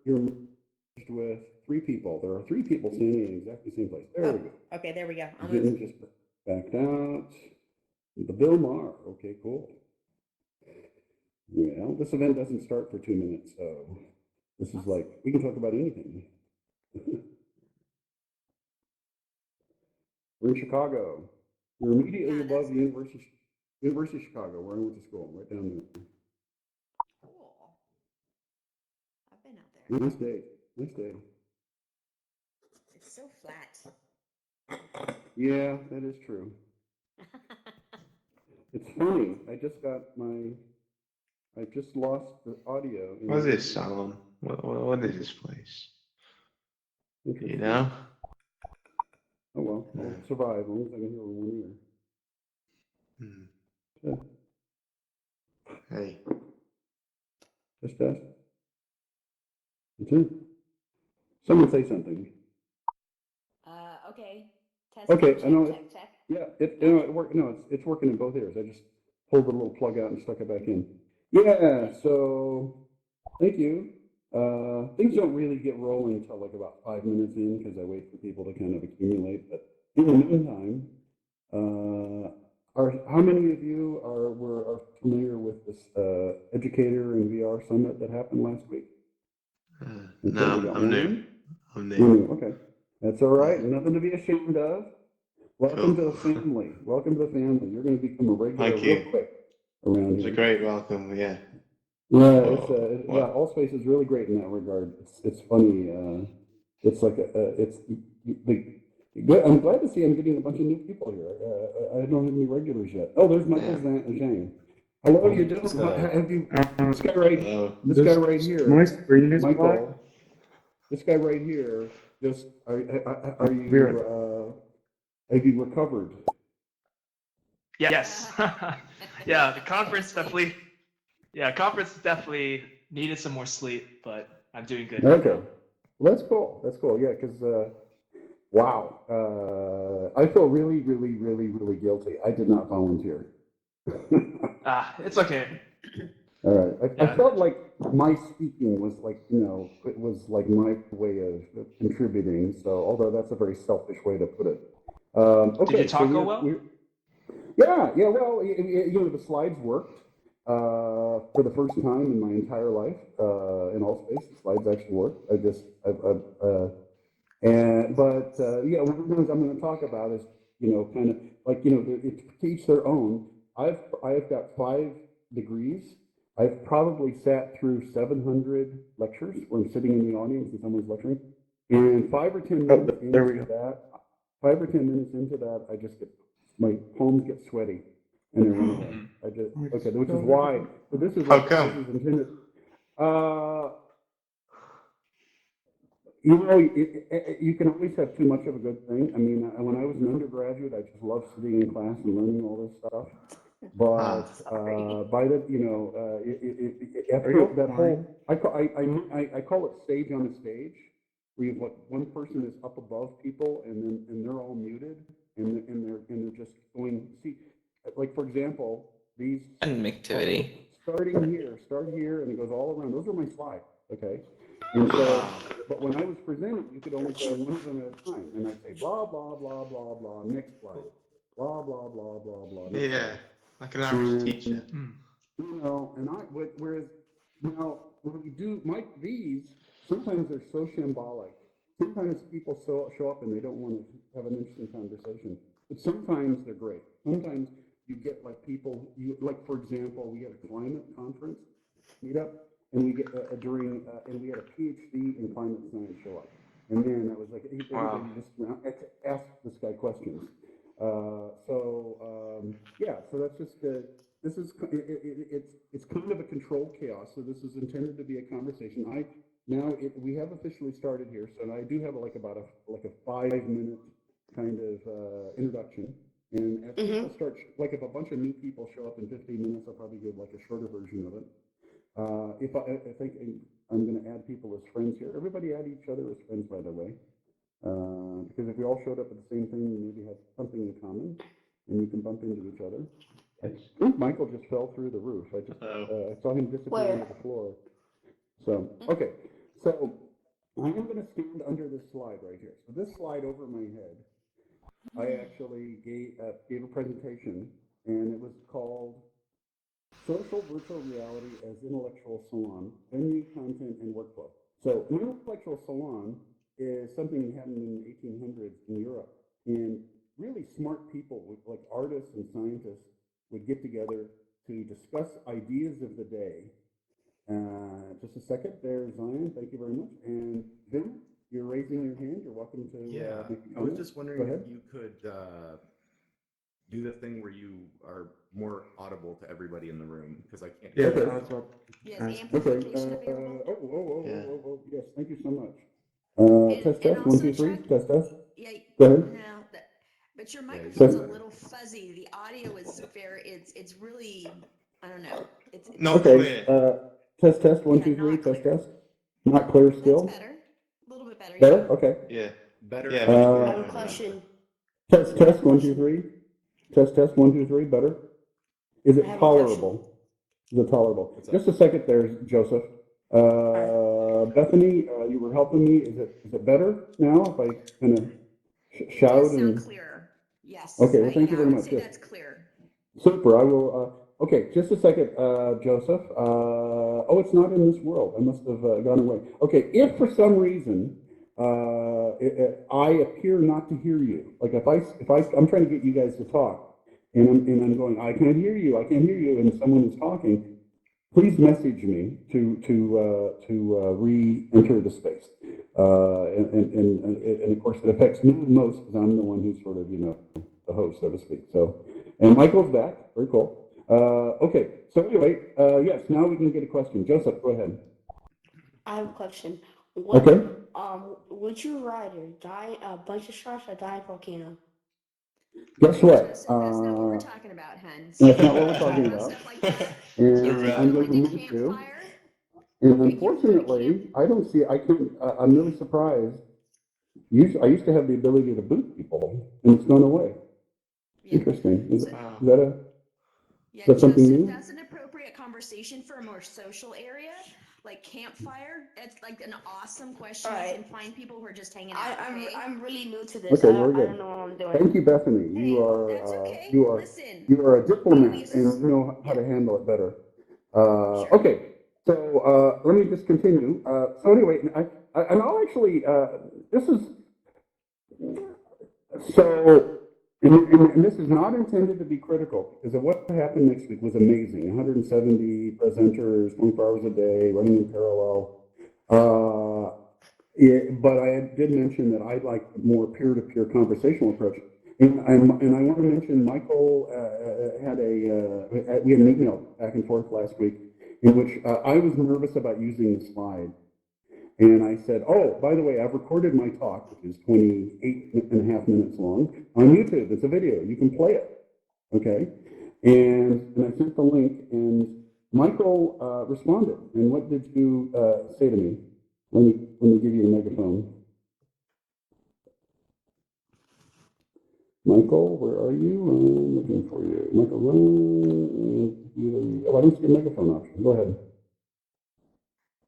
you're merged with three people. There are three people standing in exactly the same place. There we Oh, go. okay, there we go. I'll Then move. just backed out. The Bill Maher. Okay, cool. Well, this event doesn't start for 2 minutes, so this is like, we can talk about anything. We're in Chicago. We're immediately Yeah, above that's the University of Chicago, where I went to school, right down there. cool. I've been out there. Nice day. Nice day. It's so flat. Yeah, that is true. It's funny. I just lost the audio in What the is video. Salon? What is this place? You Interesting. know? Oh well, I'll survive as long as I can hear one ear. Hmm. Yeah. Hey. Test. That's it. Someone say something. Okay. Okay, Testing, I know check, check, check. Yeah, Got it? it worked. No, it's working in both ears. I just pulled the little plug out and stuck it back in. Yeah. Good. So thank you. Things don't really get rolling until like about 5 minutes in because I wait for people to kind of accumulate. But in the meantime, how many of you are familiar with this educator and VR summit that happened last week? Okay, we No, got I'm new. one. I'm You're new. new. Okay, that's all right. Yeah. Nothing to be ashamed of. Welcome Cool. to the family. Welcome to the family. You're going to become a regular Thank real you. quick around It's a here. great welcome. Yeah. Yeah, yeah. What? Allspace is really great in that regard. It's funny. It's like I'm glad to see I'm getting a bunch of new people here. I don't have any regulars yet. Oh, there's Michael Yeah. Zhang. Hello, you doing? Have you? This guy right. This guy right here, My screen is black. Michael. This guy right here. Just are I'll be right back. you? Have you recovered? Yes. Yeah, the conference definitely. Yeah, conference definitely needed some more sleep, but I'm doing good right Okay. now. Well, that's cool. That's cool. Yeah, because wow, I feel really, really, really, really guilty. I did not volunteer. It's okay. All right. I Yeah. felt like my speaking was like, it was like my way of contributing. So, although that's a very selfish way to put it. Did you Okay, so talk go well? yeah. Well, the slides worked for the first time in my entire life in all space. The slides actually worked. Yeah, one of the things I'm going to talk about is, kind of like, to each their own. I've got 5 degrees. I've probably sat through 700 lectures where I'm sitting in the audience and someone's lecturing. And 5 or 10 minutes There we into go. that, 5 or 10 minutes into that, I just my palms get sweaty and I run away. Okay, which is why. So this is How like this come? is intended. Uh, you can always have too much of a good thing. I mean, when I was an undergraduate, I just loved sitting in class and learning all this stuff. But Ah. Sorry. by the, Are after you that fine? whole, I call it stage on a stage, where you've like one person is up above people, and they're all muted, and they're just going. See, like for example, these Connectivity. start here, and it goes all around. Those are my slides. Okay, and so. Wow. But when I was presenting, you could only say one of them at a time. And I'd say, blah, blah, blah, blah, blah, next slide. Blah, blah, blah, blah, blah, next Yeah. slide. Like an average And, teacher. whereas, when we do, these, sometimes they're so shambolic. Sometimes people show up and they don't want to have an interesting conversation. But sometimes they're great. Sometimes you get like people, like, for example, we had a climate conference meetup, and we get and we had a PhD in climate science show up, and then I was like, Wow. everybody just asked this guy questions. Yeah, so that's just this is it's kind of a controlled chaos. So this is intended to be a conversation. We have officially started here, so I do have about a 5 minute kind of introduction. And as people Mm-hmm. start, like if a bunch of new people show up in 15 minutes, I'll probably give like a shorter version of it. If I think I'm going to add people as friends here. Everybody add each other as friends, by the way, because if we all showed up at the same thing, we maybe have something in common, and you can bump into each other. I think Michael just fell through the roof. I Oh. saw him disappear Where? into the floor. So okay, So I am going to stand under this slide right here. So this slide over my head, I actually gave a presentation, and it was called Social Virtual Reality as Intellectual Salon, Venue, Content, and Workflow. So an intellectual salon is something that happened in the 1800s in Europe, and really smart people, like artists and scientists, would get together to discuss ideas of the day. Just a second there, Zion. Thank you very much. And Vin, you're raising your hand. You're welcome to Yeah, make a I was comment. just Go wondering ahead. if you could do the thing where you are more audible to everybody in the room, because I can't. Yeah, Okay. I was about Yes, ask- Okay. amplification available. Oh. Yes. Thank you so much. And, Test, and test. One, also, two, three. Chuck, Test, test. yeah, Go ahead. no, but your Yeah, you microphone's a sound better. little fuzzy. The audio is it's really, I don't know. It's No, Okay. clear. Test, test. One, yeah, two, three. not Test, clear. test. Not clear That's still. better. A little bit better. Yeah. Better. Okay. Yeah. Better. Yeah, is much Uh, clearer. I have a now. question. Test, I have test. a One, two, question. three. Test, test. One, two, three. Better. Is I it have a question. tolerable? Is it tolerable? What's up? Just a second there, Joseph. Alright. Bethany, you were helping me. Is it better now if I kind of It shout does sound and? clear. Yes. Okay. Well, thank you I very would much. say Yes. that's clear. Super. I will. Okay, just a second, Joseph. Oh, it's not in this world. I must have gone away. Okay, if for some reason I appear not to hear you, like I'm trying to get you guys to talk, and I'm going, I can't hear you, and someone is talking. Please message me to re-enter the space. And of course, it affects me the most because I'm the one who's sort of the host, so to speak. So, and Michael's back. Very cool. Okay. So anyway, yes. Now we can get a question. Joseph, go ahead. I have a question. What Okay. would you rather die a bunch of sharks or die in a volcano? Guess what? Joseph, that's not what we're talking about, hun. That's not what we're talking About about. stuff like that. And You could I'm go going to into need to. campfire. And You can go to unfortunately, I don't see. I can't. I'm really surprised. I used to have the ability to boot people, and it's gone away. Yeah. Interesting. Is So, Wow. that yeah, that something Joseph, new? that's an appropriate conversation for a more social area, like campfire. It's like an awesome question. You Alright. can find people who are just hanging out. Okay. I'm really new to this. Okay, very I good. don't know what I'm doing. Thank you, Bethany. Hey, that's okay. Listen, You are a diplomat, ladies. and you know how to Yeah. handle it better. Sure. Okay, so let me just continue. So anyway, and I'll actually this is so. And this is not intended to be critical because of what happened next week was amazing. 170 presenters, 24 hours a day, running in parallel. But I did mention that I'd like a more peer-to-peer conversational approach. And I want to mention Michael we had an email back and forth last week in which I was nervous about using the slide. And I said, oh, by the way, I've recorded my talk, which is 28 and a half minutes long, on YouTube. It's a video. You can play it. Okay? And I sent the link, and Michael responded. And what did you say to me? Let me give you the megaphone. Michael, where are you? I'm looking for you. Michael, oh, I don't see a megaphone option. Go ahead.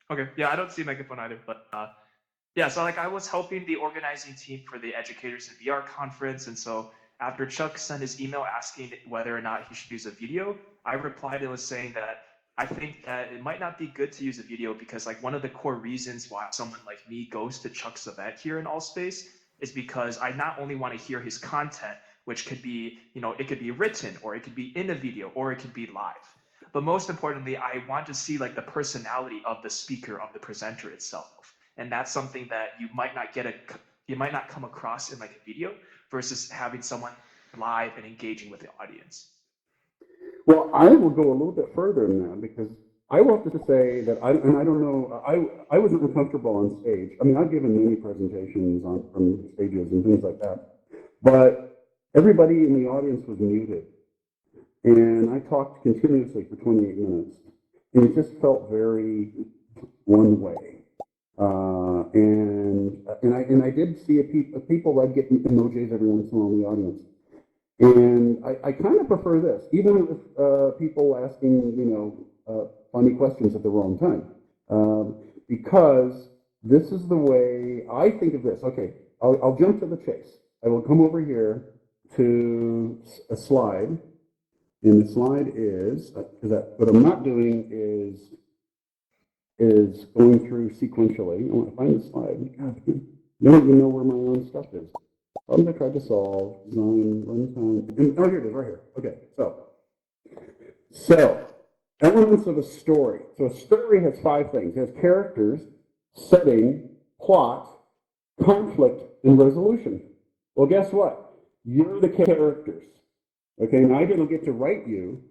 Okay. Yeah, I don't see megaphone either, but yeah, so like I was helping the organizing team for the Educators in VR conference, and so after Chuck sent his email asking whether or not he should use a video, I replied and was saying that I think that it might not be good to use a video because like one of the core reasons why someone like me goes to Chuck's event here in Allspace is because I not only want to hear his content, which could be, it could be written or it could be in a video or it could be live. But most importantly, I want to see like the personality of the speaker, of the presenter itself. And that's something that you might not come across in like a video versus having someone live and engaging with the audience. Well, I will go a little bit further than that because I will have to say that I don't know, I was uncomfortable on stage. I mean, I've given many presentations from stages and things like that, but everybody in the audience was muted. And I talked continuously for 28 minutes. And it just felt very one way. And I did see people that get emojis every once in a while in the audience. And I kind of prefer this, even with people asking, funny questions at the wrong time. Because this is the way I think of this. Okay, I'll jump to the chase. I will come over here to a slide, and the slide is, what I'm not doing is going through sequentially. I want to find the slide. God, I don't even know where my own stuff is. Problems I tried to solve, design, runtime. Oh, here it is, right here. Okay, so elements of a story. So a story has 5 things. It has characters, setting, plot, conflict, and resolution. Well, guess what? You're the characters. Okay, now I didn't get to write you,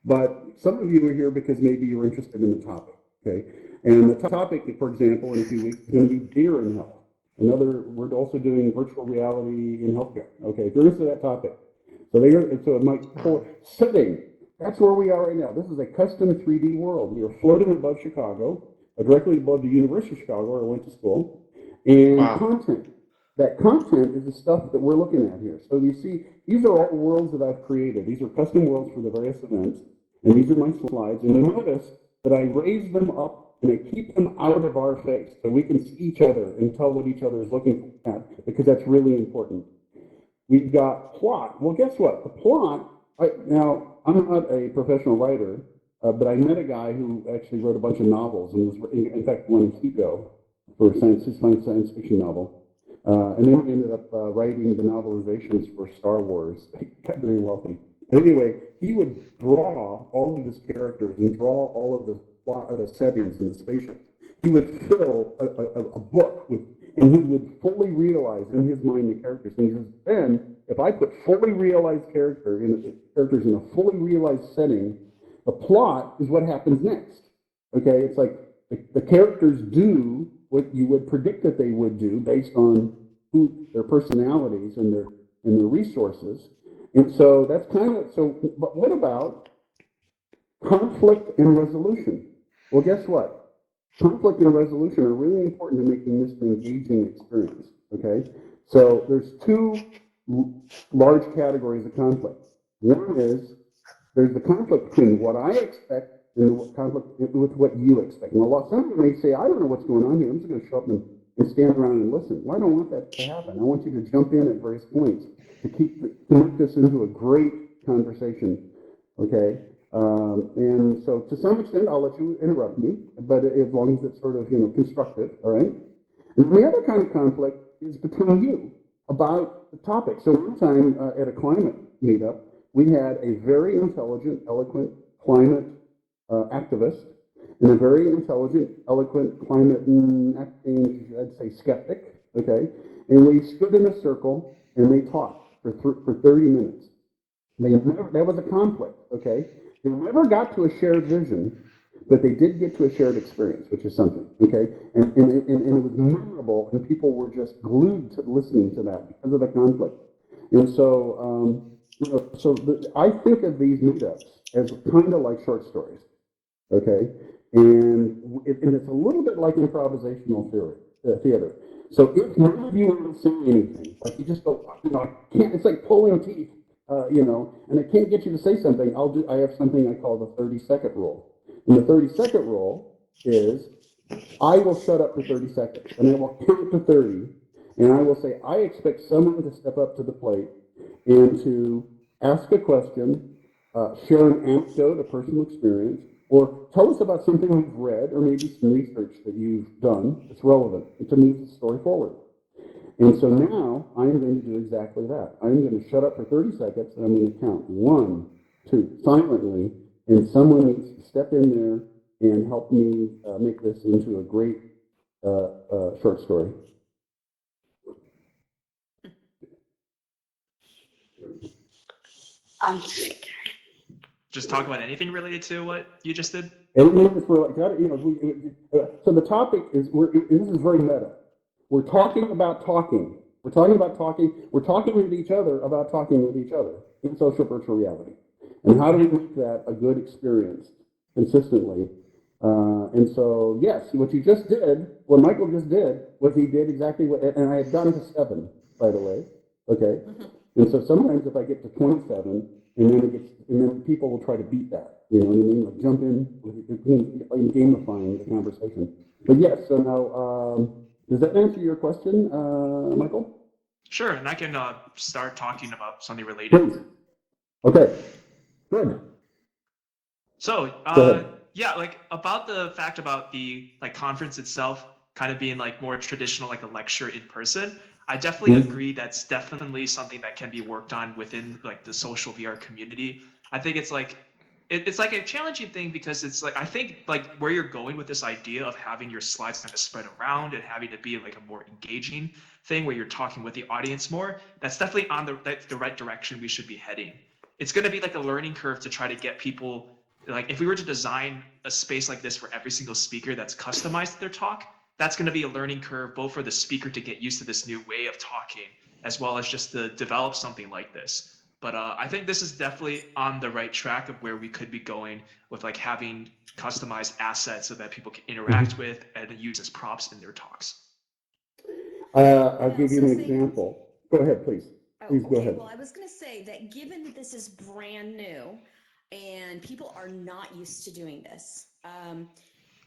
but some of you are here because maybe you're interested in the topic. Okay, and the topic, for example, in a few weeks is going to be deer in health. We're also doing virtual reality in healthcare. Okay, if you're interested in that topic, so it might pull setting. That's where we are right now. This is a custom 3D world. We are floating above Chicago, directly above the University of Chicago, where I went to school, and content. That content is the stuff that we're looking at here. So you see, these are all worlds that I've created. These are custom worlds for the various events, and these are my slides. And you notice that I raise them up and I keep them out of our face so we can see each other and tell what each other is looking at, because that's really important. We've got plot. Well, guess what? The plot, now, I'm not a professional writer, but I met a guy who actually wrote a bunch of novels and was, in fact, won Hugo for his science fiction novel. And then we ended up writing the novelizations for Star Wars. He got very wealthy. Anyway, he would draw all of his characters and draw all of the settings and the spaceships. He would fill a book with, and he would fully realize in his mind the characters. And he says, then, if I put fully realized characters in a fully realized setting, the plot is what happens next. Okay, it's like the characters do what you would predict that they would do based on their personalities and their resources. And so that's kind of so. But what about conflict and resolution? Well, guess what? Conflict and resolution are really important to making this an engaging experience. Okay, so there's 2 large categories of conflict. One is there's the conflict between what I expect and the conflict with what you expect. Now, some people may say, I don't know what's going on here. I'm just going to show up and stand around and listen. Well, I don't want that to happen. I want you to jump in at various points to make this into a great conversation. Okay? And so to some extent, I'll let you interrupt me, but as long as it's sort of, constructive, all right? And the other kind of conflict is between you about the topic. So one time at a climate meetup, we had a very intelligent, eloquent climate activist and a very intelligent, eloquent climate acting, I'd say, skeptic, okay? And we stood in a circle and they talked for 30 minutes. That was a conflict, okay? They never got to a shared vision, but they did get to a shared experience, which is something, okay? And it was memorable, and people were just glued to listening to that because of the conflict. And so, I think of these meetups as kind of like short stories, okay? And it's a little bit like improvisational theater. So if none of you want to say anything, like you just go, I can't, it's like pulling teeth, and I can't get you to say something, I have something I call the 30-second rule. And the 30-second rule is I will shut up for 30 seconds, and I will count to 30, and I will say, I expect someone to step up to the plate and to ask a question, share an anecdote, a personal experience, or tell us about something you've read, or maybe some research that you've done that's relevant to move the story forward. And so now I'm going to do exactly that. I'm going to shut up for 30 seconds, and I'm going to count 1, 2, silently, and someone needs to step in there and help me make this into a great short story. Just talk about anything related to what you just did. Anything that's so the topic is, this is very meta. We're talking about talking. We're talking about talking. We're talking with each other about talking with each other in social virtual reality. And how do we make that a good experience consistently? And so, yes, what you just did, what Michael just did, was he did exactly what, and I had gotten to 7, by the way, okay? And so sometimes if I get to 27, and then people will try to beat that, you know what I mean? Like jump in, gamifying the conversation. But yes, so now, does that answer your question, Michael? Sure, and I can start talking about something related. Please. Okay, good. So, Go ahead. yeah, like about the fact about the like conference itself kind of being like more traditional, like a lecture in person. I definitely Mhm. agree that's definitely something that can be worked on within like the social VR community. I think it's like it's like a challenging thing because it's like I think like where you're going with this idea of having your slides kind of spread around and having it be like a more engaging thing where you're talking with the audience more, that's definitely on the right direction we should be heading. It's going to be like a learning curve to try to get people like if we were to design a space like this for every single speaker that's customized to their talk, that's going to be a learning curve both for the speaker to get used to this new way of talking as well as just to develop something like this. But I think this is definitely on the right track of where we could be going with like having customized assets so that people can interact with and use as props in their talks. I'll I give you also an think. example. Go ahead, please. Oh, Please go okay. ahead. Well, I was going to say that given that this is brand new and people are not used to doing this,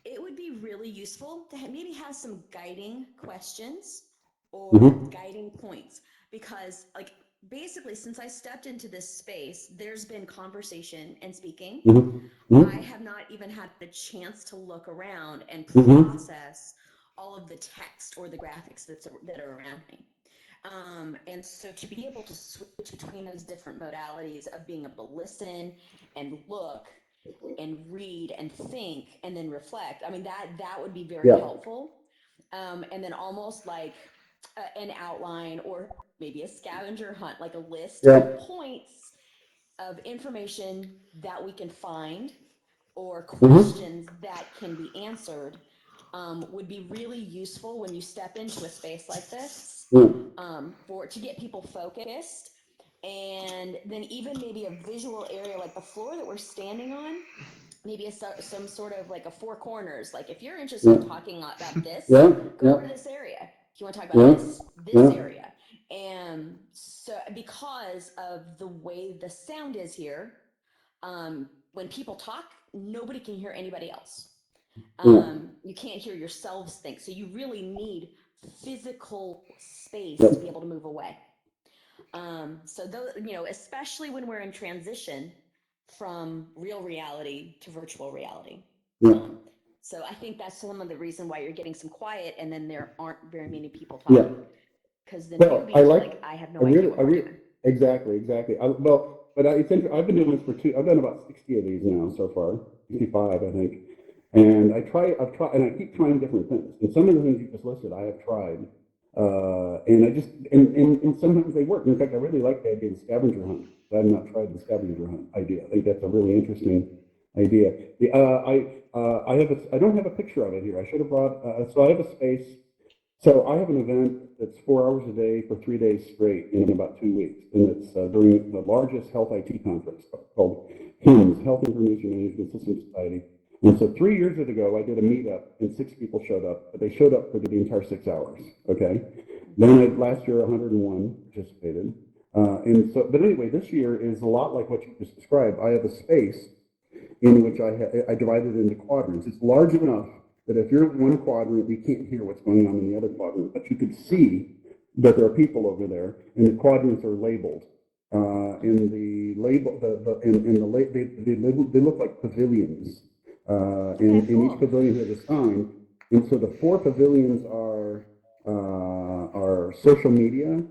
it would be really useful to maybe have some guiding questions or Mhm. guiding points because, like, basically, since I stepped into this space, there's been conversation and speaking. Mhm. I Mhm. have not even had a chance to look around and Mhm. process all of the text or the graphics that are around me. And so to be able to switch between those different modalities of being able to listen and look and read and think and then reflect, I mean, that would be very Yeah. helpful. And then almost like an outline or maybe a scavenger hunt, like a list Yeah. of points of information that we can find or Mhm. questions that can be answered would be really useful when you step into a space like this Yeah. for to get people focused, and then even maybe a visual area like the floor that we're standing on, maybe some sort of like a four corners. Like if you're interested Yeah. in talking about this, Yeah. go Yeah. over to this area. If you want to talk about Yeah. this Yeah. area, and so because of the way the sound is here, when people talk, nobody can hear anybody else. Yeah. You can't hear yourselves think. So you really need physical space Yeah. to be able to move away. So those, especially when we're in transition from real reality to virtual reality. Yeah. So I think that's some of the reason why you're getting some quiet and then there aren't very many people Yeah. talking. Because the Well, I newbies are like. like, I have I no idea really. what I we're really. doing. Exactly. But it's interesting. I've been doing this for two. I've done about 60 of these now so far. 65, I think. And I've tried, and I keep trying different things. And some of the things you just listed, I have tried. And I just, and sometimes they work. In fact, I really like the idea of the scavenger hunt. I have not tried the scavenger hunt idea. I think that's a really interesting idea. I don't have a picture of it here. I should have brought, so I have a space. So I have an event that's 4 hours a day for 3 days straight in about 2 weeks. And it's during the largest health IT conference called HIMSS, Health Information Management System Society. And so 3 years ago, I did a meetup and 6 people showed up, but they showed up for the entire 6 hours. Okay. Then last year, 101 participated. And so, but anyway, this year is a lot like what you just described. I have a space in which I divided it into quadrants. It's large enough that if you're in one quadrant, you can't hear what's going on in the other quadrant, but you can see that there are people over there, and the quadrants are labeled. In the label, in the they look like pavilions, Okay, and each cool. pavilion has a sign, and so the four pavilions are social media,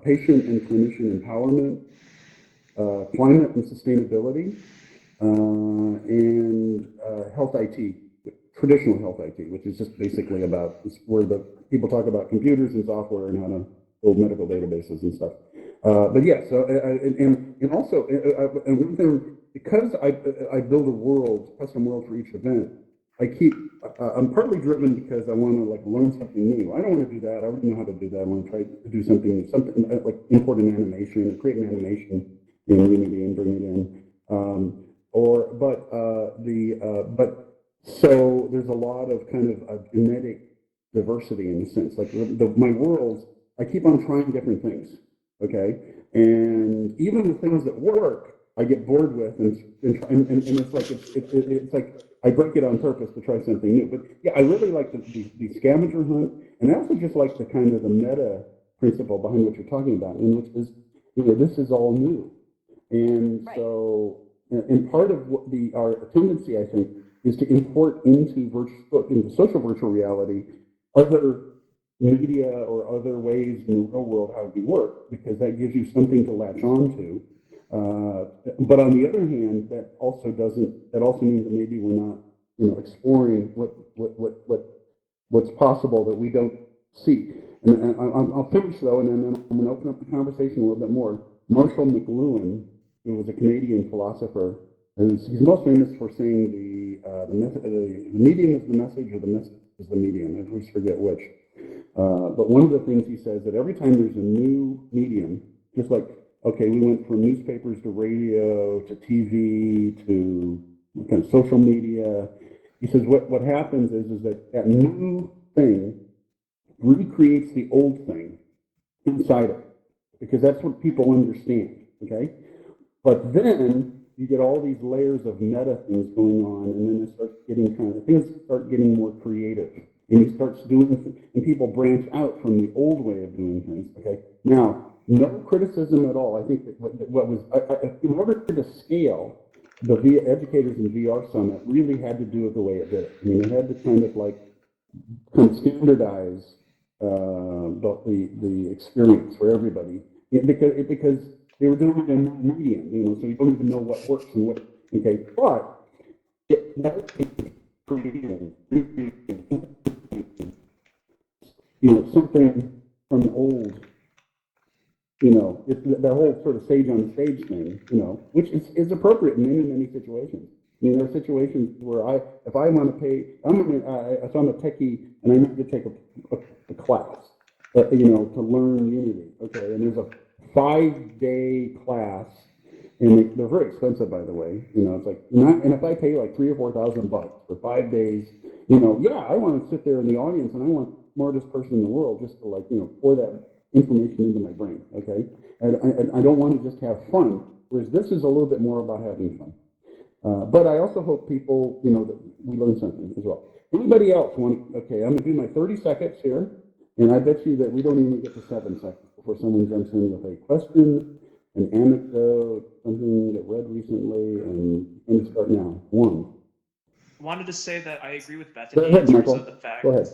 patient and clinician empowerment, climate and sustainability, and health IT, traditional health IT, which is just basically about where the people talk about computers and software and how to build medical databases and stuff. But yeah, so and also and one thing, because I build a world, custom world for each event. I'm partly driven because I want to like learn something new. I don't want to do that. I don't know how to do that. I want to try to do something like import an animation, create an animation in Unity and bring it in. Or but so there's a lot of kind of a genetic diversity in a sense. Like my world, I keep on trying different things. Okay, and even the things that work, I get bored with, and it's like it's like I break it on purpose to try something new. But yeah, I really like the scavenger hunt, and I also just like the kind of the meta principle behind what you're talking about, and which is, this is all new, and Right. so and part of what our tendency, I think, is to import into social virtual reality other media or other ways in the real world how we work, because that gives you something to latch on to. But on the other hand, that also means that maybe we're not, exploring what's possible that we don't see. And I'll finish though, and then I'm going to open up the conversation a little bit more. Marshall McLuhan, who was a Canadian philosopher, he's most famous for saying the medium is the message, or the message is the medium. I always forget which. But one of the things he says that every time there's a new medium, just like, okay, we went from newspapers to radio to TV to kind of social media. He says what happens is that new thing recreates the old thing inside it, because that's what people understand. Okay, but then you get all these layers of meta things going on, and then things start getting more creative, and you start doing, and people branch out from the old way of doing things. Okay, now no criticism at all. I think that what was in order to scale the Educators in VR Summit really had to do with the way it did it. I mean, it had to kind of standardize the experience for everybody, because they were doing it in that medium, so you don't even know what works and what. Okay, but creating, something from the old. It's the whole sort of sage on the stage thing, which is appropriate in many situations. I mean, there are situations where if I want to pay, if I'm a techie and I need to take a class, to learn Unity, okay, and there's a 5-day class, and they're very expensive, by the way. It's like and if I pay like $3,000 or $4,000 for 5 days, yeah, I want to sit there in the audience and I want the smartest person in the world just to pour that information into my brain, okay? And I don't want to just have fun, whereas this is a little bit more about having fun. But I also hope people, that we learn something as well. Anybody else okay, I'm going to do my 30 seconds here, and I bet you that we don't even get to 7 seconds before someone jumps in with a question, an anecdote, something that read recently, and I'm going to start now. 1. I wanted to say that I agree with Go Bethany in ahead, terms Michael. of the fact. Go ahead.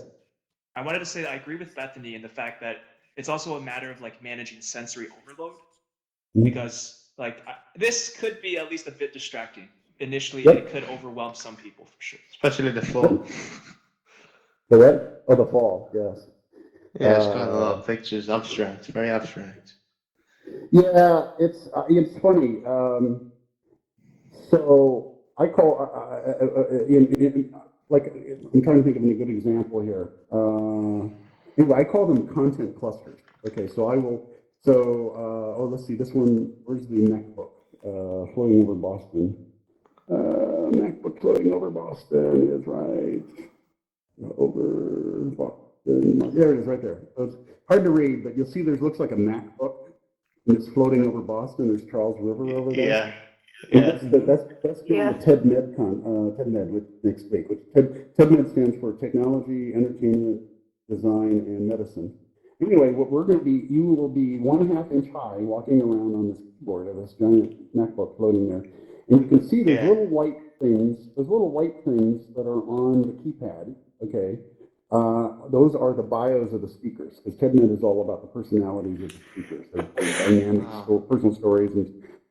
I wanted to say that I agree with Bethany in the fact that it's also a matter of managing sensory overload, because this could be at least a bit distracting initially, Yep. and it could overwhelm some people for sure. Especially the fall. The what? Oh, the fall, yes. Yeah, it's got a lot of pictures, abstract, very abstract. Yeah, it's funny. So I call I'm trying to think of a good example here. Anyway, I call them content clusters. Okay, so I will. So let's see. This one. Where's the MacBook? Floating over Boston. MacBook floating over Boston is right over Boston. There it is, right there. So it's hard to read, but you'll see there looks like a MacBook, and it's floating over Boston. There's Charles River over there. Yeah. And Yeah. that's during the TED-Med which next week. Which TED-Med stands for Technology, Entertainment, Design, and Medicine. Anyway, what we're going to be, you will be 1.5 inch high, walking around on this keyboard of this giant MacBook floating there, and you can see there's little white things. There's little white things that are on the keypad. Okay, those are the bios of the speakers, because TED-Med is all about the personalities of the speakers, their dynamic personal stories and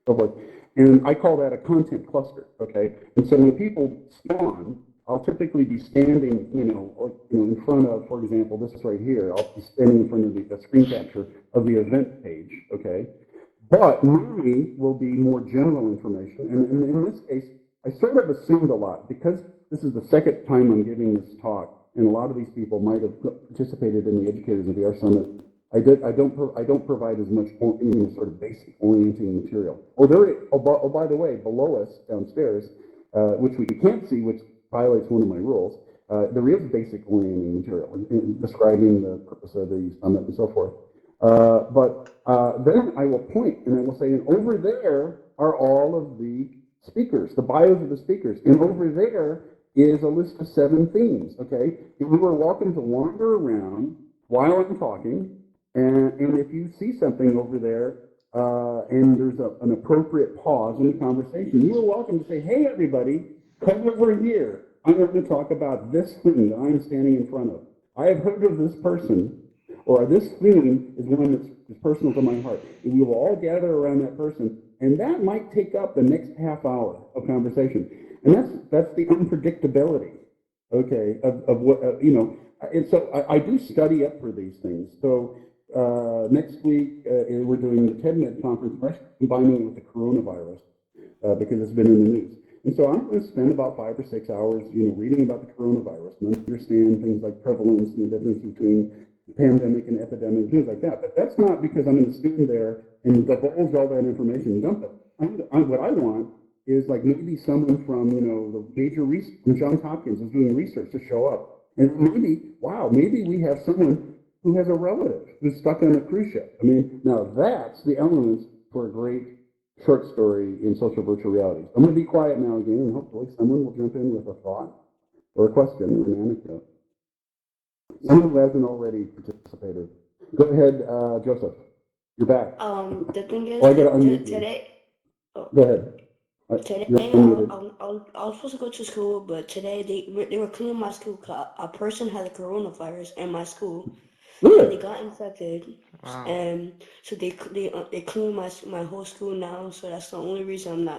so forth. And I call that a content cluster, okay? And so when people spawn, I'll typically be standing, in front of, for example, this is right here. I'll be standing in front of the screen capture of the event page, okay? But mine will be more general information. And in this case, I sort of assumed a lot, because this is the second time I'm giving this talk, and a lot of these people might have participated in the Educators of VR Summit. I don't provide as much sort of basic orienting material. By the way, below us downstairs, which we can't see, which violates one of my rules, there is basic orienting material describing the purpose of the summit and so forth. But then I will point and I will say, and over there are all of the speakers, the bios of the speakers. And over there is a list of 7 themes, okay? And you are welcome to wander around while I'm talking. And if you see something over there and there's an appropriate pause in the conversation, you are welcome to say, hey, everybody, come over here. I'm going to talk about this thing that I'm standing in front of. I have heard of this person, or this theme is one that's personal to my heart. And we will all gather around that person, and that might take up the next half hour of conversation. And that's the unpredictability, okay, of what, and so I do study up for these things. So next week, we're doing the TEDMED conference, we're actually combining it with the coronavirus because it's been in the news. And so I'm going to spend about 5 or 6 hours, reading about the coronavirus and understand things like prevalence and the difference between pandemic and epidemic, things like that. But that's not because I'm going to stand there and divulge all that information and dump it. What I want is like maybe someone from, the major research, from Johns Hopkins is doing research to show up. And maybe we have someone who has a relative who's stuck on a cruise ship. I mean, now that's the elements for a great short story in social virtual realities. I'm going to be quiet now again, and hopefully someone will jump in with a thought or a question or an anecdote. Someone who hasn't already participated. Go ahead, Joseph. You're back. The thing is, Oh, I got to unmute you. today, Go ahead. today You're unmuted. I was supposed to go to school, but today they were cleaning my school. A person had a coronavirus in my school, and they Good. got infected. Wow. And so they cleaned my whole school now. So that's the only reason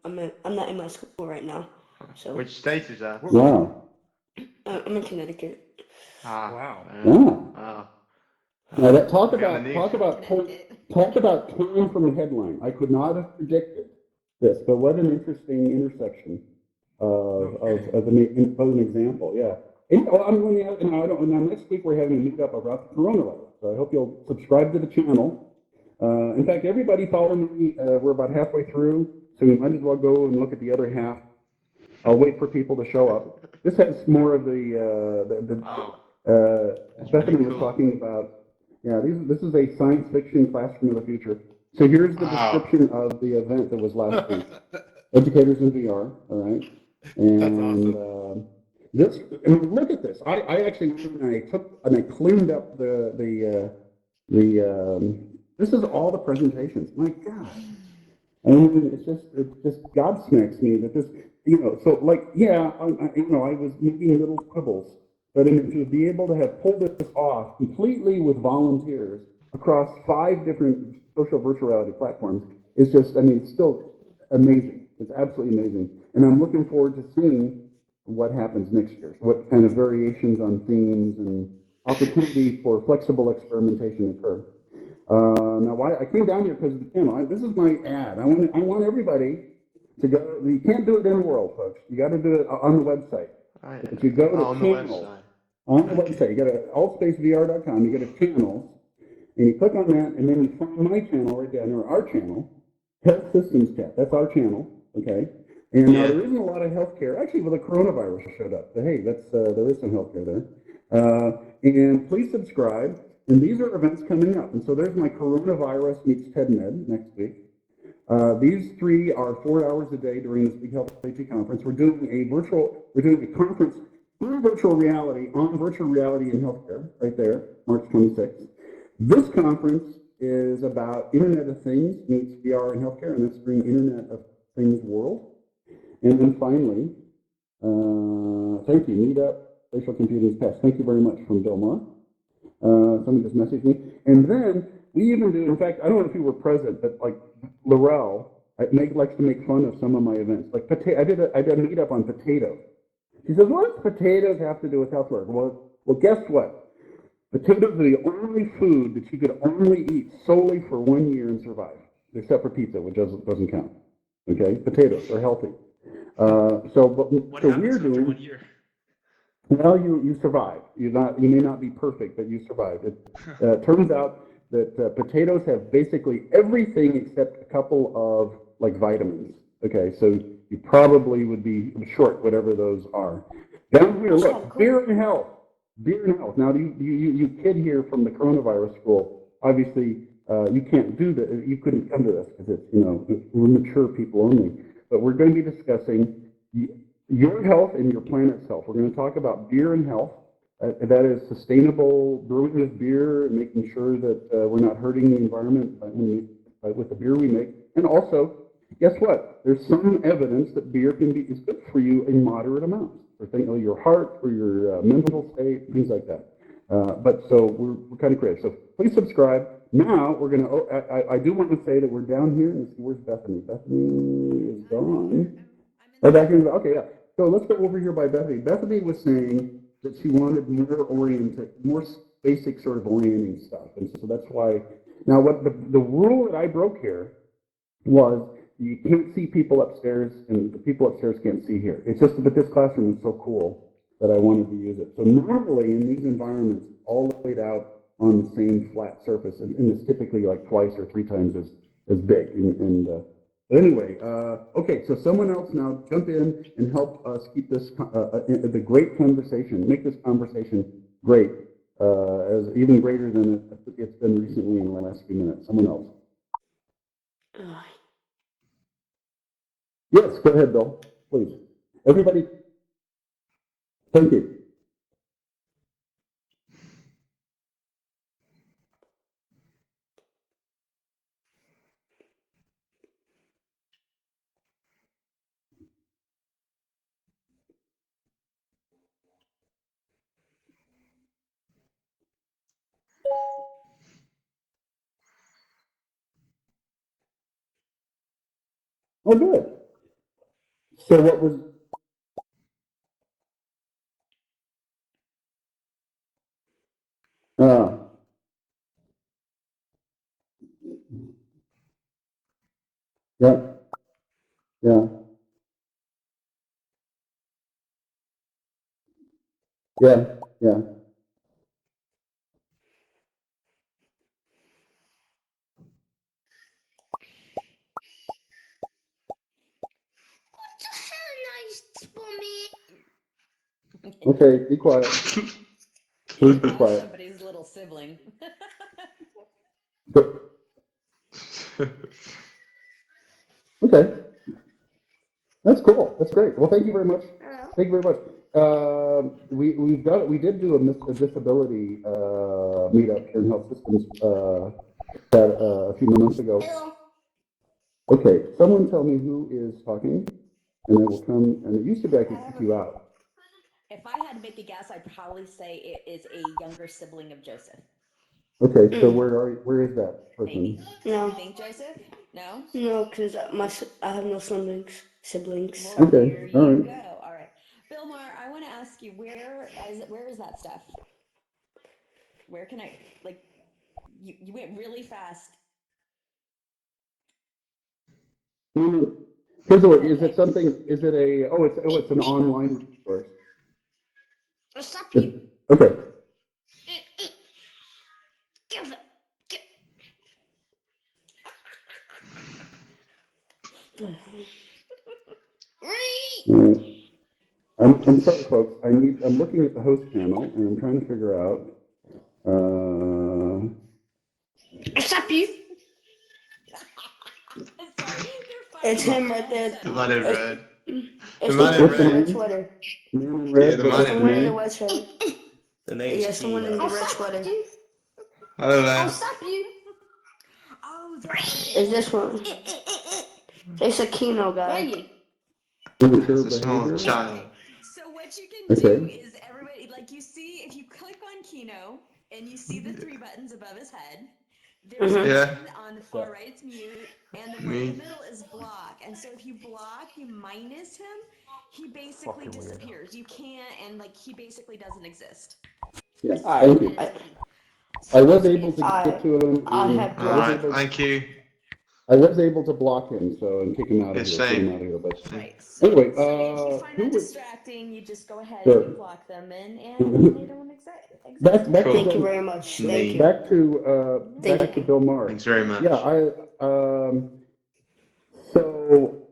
I'm not in my school right now. So Which state is that? Wow. I'm in Connecticut. Ah, Wow. Wow. wow. Now that talk Look on the about news. torn from the headline. I could not have predicted this, but what an interesting intersection of an example. Yeah. And, I'm going to, next week we're having a meetup about the coronavirus. So I hope you'll subscribe to the channel. In fact, everybody follow me. We're about halfway through, so we might as well go and look at the other half. I'll wait for people to show up. This has more of Wow. That's Bethany really was cool. talking about. Yeah, this is a science fiction classroom of the future. So here's the Wow. description of the event that was last week. Educators in VR, all right? And awesome. look at this. I actually went and I cleaned up this is all the presentations. My God. I mean, it just gobsmacks me that this, so like, yeah, I was making little quibbles, but I mean, to be able to have pulled this off completely with volunteers across 5 different social virtual reality platforms is just, I mean, it's still amazing. It's absolutely amazing. And I'm looking forward to seeing what happens next year, what kind of variations on themes and opportunity for flexible experimentation occur. Now, why I came down here because of the channel. This is my ad. I want everybody to go. You can't do it in the world, folks. You got to do it on the website. If you go to On the channels, website. on the website, you go to altspacevr.com, you go to channels, and you click on that, and then you find my channel right down there, our channel, Health Systems Chat. That's our channel, okay? And now Yeah. there isn't a lot of healthcare. Actually, well, the coronavirus showed up. So, hey, there is some healthcare there. And please subscribe. And these are events coming up. And so there's my coronavirus meets TEDMED next week. These 3 are 4 hours a day during this big health safety conference. We're doing a conference in virtual reality on virtual reality in healthcare right there, March 26th. This conference is about Internet of Things meets VR in healthcare, and that's during Internet of Things World. And then finally, thank you, Meetup, Spatial Computing's Past. Thank you very much from Bill Moore. Somebody just messaged me. And then we even do, in fact, I don't know if you were present, but like Laurel, likes to make fun of some of my events. Like I did a meetup on potatoes. She says, what does potatoes have to do with health work? Well, guess what? Potatoes are the only food that you could only eat solely for 1 year and survive, except for pizza, which doesn't count. Okay, potatoes are healthy. What So happens we're after doing. 1 year? Well, you survive. You may not be perfect, but you survive. It turns out that potatoes have basically everything except a couple of like vitamins. Okay, so you probably would be short whatever those are. Down here, Also, look, beer and health. Beer and health. Now, you kid here from the coronavirus school, obviously you can't do that. You couldn't come to this because it's, we're mature people only. But we're going to be discussing your health and your planet's health. We're going to talk about beer and health. That is sustainable brewing of beer and making sure that we're not hurting the environment with the beer we make. And also, guess what? There's some evidence that beer is good for you in moderate amounts for things like your heart, for your mental state, things like that. But so we're kind of creative. So please subscribe. Now we're going to, I do want to say that we're down here. And where's Bethany? Bethany is gone. Oh, back in, okay, yeah. So let's go over here by Bethany. Bethany was saying that she wanted more basic sort of orienting stuff. And so that's why, now what the rule that I broke here was you can't see people upstairs and the people upstairs can't see here. It's just that this classroom is so cool that I wanted to use it. So normally in these environments, all laid out on the same flat surface, and it's typically like twice or three times as big. But anyway, okay, so someone else now jump in and help us keep this, the great conversation, make this conversation great, as even greater than it's been recently in the last few minutes. Someone else. Yes, go ahead, Bill, please. Everybody, thank you. Oh, good. So what was, uh, yeah, yeah, yeah, yeah. Okay, be quiet. Please be quiet. Somebody's little sibling. Okay, that's cool. That's great. Well, thank you very much. Thank you very much. We did do a disability meetup here in Health Systems a few months ago. Okay, someone tell me who is talking, and I will come. And it used to be I could kick you out. If I had to make a guess, I'd probably say it is a younger sibling of Joseph. Okay, so where is that person? Maybe. No. You think Joseph? No? No, because I have no siblings. Well, Okay, there all you right. go. All right. Bill Maher, I want to ask you, where is that stuff? Where can I, like, you went really fast. Here's what, is it something, is it it's an online resource. Stop you. Okay. Give it. I'm sorry, folks. I'm looking at the host panel and I'm trying to figure out. Stop you. Sorry, It's him right there. The man in red. It's man the in one in the red. red sweater. Man in red. Yeah, the man It's the in one in the red. red sweater. The name's Yes, the one in the Kino. red sweater. Hello there. I'll stop you. Oh, that's Is this one? It's a Kino guy. Immature It's a small behavior. child. So what you can do Okay. is everybody, like you see, if you click on Kino and you see the three buttons above his head, there's Mhm. Yeah. one on the far right, it's mute, and the one in the middle is block. And so if you block, you minus him, he basically disappears. You can't, and like he basically doesn't exist. Yeah. All Thank right. you. So I was if- able to get to him. I have All right. Thank you. I was able to block him, so and kick him out of It's here, get him safe. out of here. But Right. So, anyway, so if you find who that was distracting, you just go ahead Sure. and you block them, and they don't exist. back to Cool. Thank you Bill, very much. Neat. Thank you. back Thank to you. Bill Maher. Thanks very much. Yeah, so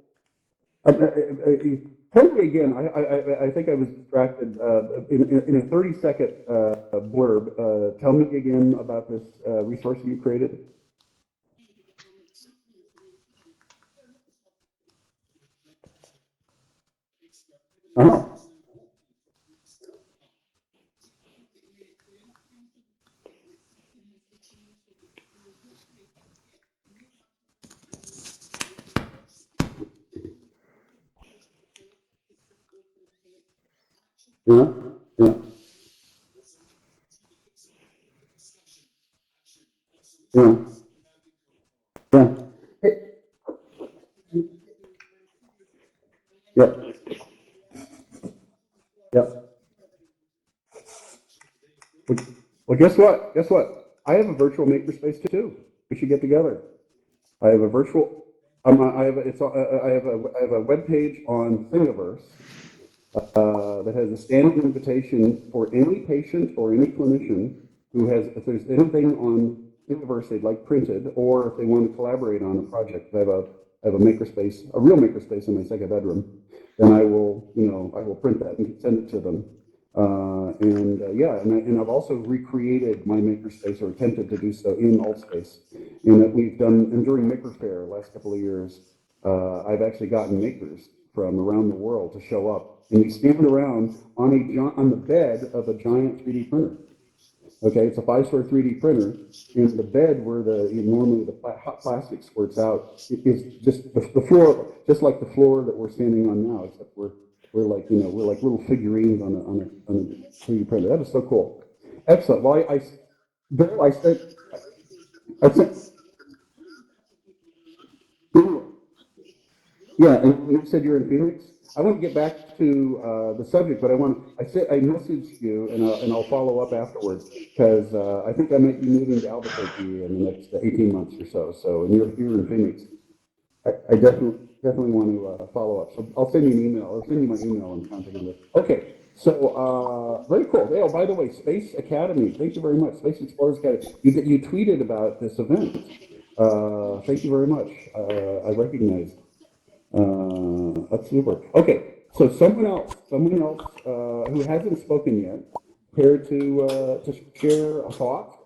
tell me again. I think I was distracted. In a 30-second blurb, tell me again about this resource you created. Uh-huh. Yeah, yeah, yeah, yeah. Hey, yeah, yeah. Well, well, guess what? Guess what? I have a virtual makerspace too. We should get together. I have a virtual. I have a, it's a, I have a web page on Thingiverse that has a standing invitation for any patient or any clinician who has, if there's anything on Thingiverse they'd like printed, or if they want to collaborate on a project. I have a makerspace, a real makerspace in my second bedroom. Then I will, I will print that and send it to them. Yeah, and I've also recreated my makerspace or attempted to do so in Altspace. And that we've done, and during Maker Faire last couple of years, I've actually gotten makers from around the world to show up, and we stand around on the bed of a giant 3D printer. Okay, it's a 5 square 3D printer, and the bed where normally the hot plastic squirts out is just the floor, just like the floor that we're standing on now, except we're like little figurines on a 3D printer. That is so cool. Excellent. Well, Bill, I sent, yeah, and you said you're in Phoenix. I want to get back to the subject, but I messaged you, and I'll follow up afterwards because I think I might be moving to Albuquerque in the next 18 months or so. So, and you're in Phoenix. I definitely want to follow up. So I'll send you an email. I'll send you my email and contact info. Okay. So very cool. Hey, oh, by the way, Space Academy. Thank you very much. Space Explorers Academy. You tweeted about this event. Thank you very much. I recognize. That's super. Okay, so someone else who hasn't spoken yet, care to share a thought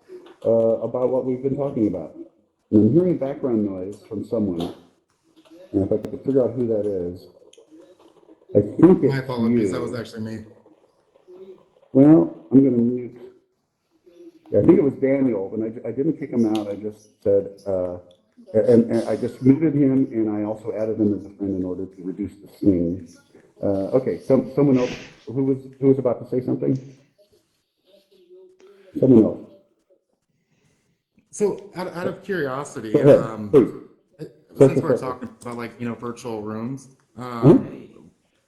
about what we've been talking about. And I'm hearing background noise from someone, and if I could figure out who that is, I think My it's apologies. That was you. actually me. Well, I'm going to mute. Yeah, I think it was Daniel, and I didn't kick him out. I just said, and I just muted him, and I also added him as a friend in order to reduce the sting. Okay, someone else who was about to say something. Someone else. So, out of Go curiosity, ahead, please. since Social we're purpose. talking about like virtual rooms, Huh?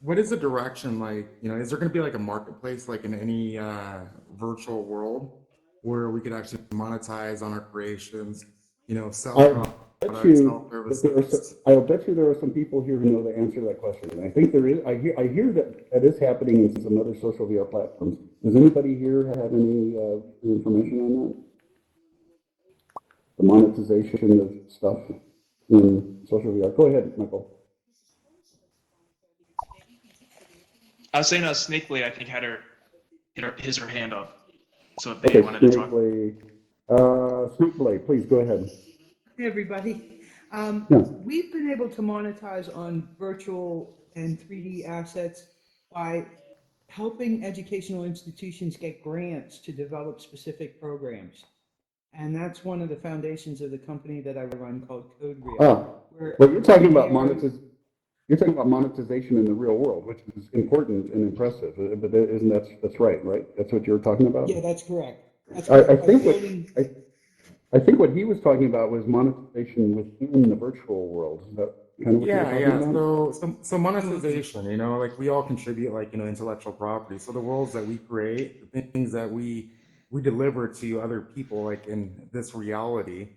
what is the direction like? Is there going to be like a marketplace like in any virtual world where we could actually monetize on our creations? Sell I bet products, sell you that services. I'll bet you there are some people here who know the answer to that question. And I think there is. I hear that that is happening in some other social VR platforms. Does anybody here have any information on that? The monetization of stuff in social VR. Go ahead, Michael. I was saying Snakely, I think, had his or her hand up, so if they Okay, wanted to talk. Snakely. Sweet Blade, please go ahead. Hey, everybody. Yeah. We've been able to monetize on virtual and 3D assets by helping educational institutions get grants to develop specific programs. And that's one of the foundations of the company that I run called CodeReal. Ah, Where well, you're talking about every You're talking about monetization in the real world, which is important and impressive. But isn't that's right, right? That's what you're talking about. Yeah, that's correct. That's I, correct. I By think what building, I, I think what he was talking about was monetization within the virtual world. Is that kind of what you were Yeah, talking yeah. about? So oh, okay. monetization, like we all contribute like, intellectual property. So the worlds that we create, the things that we deliver to other people, like in this reality,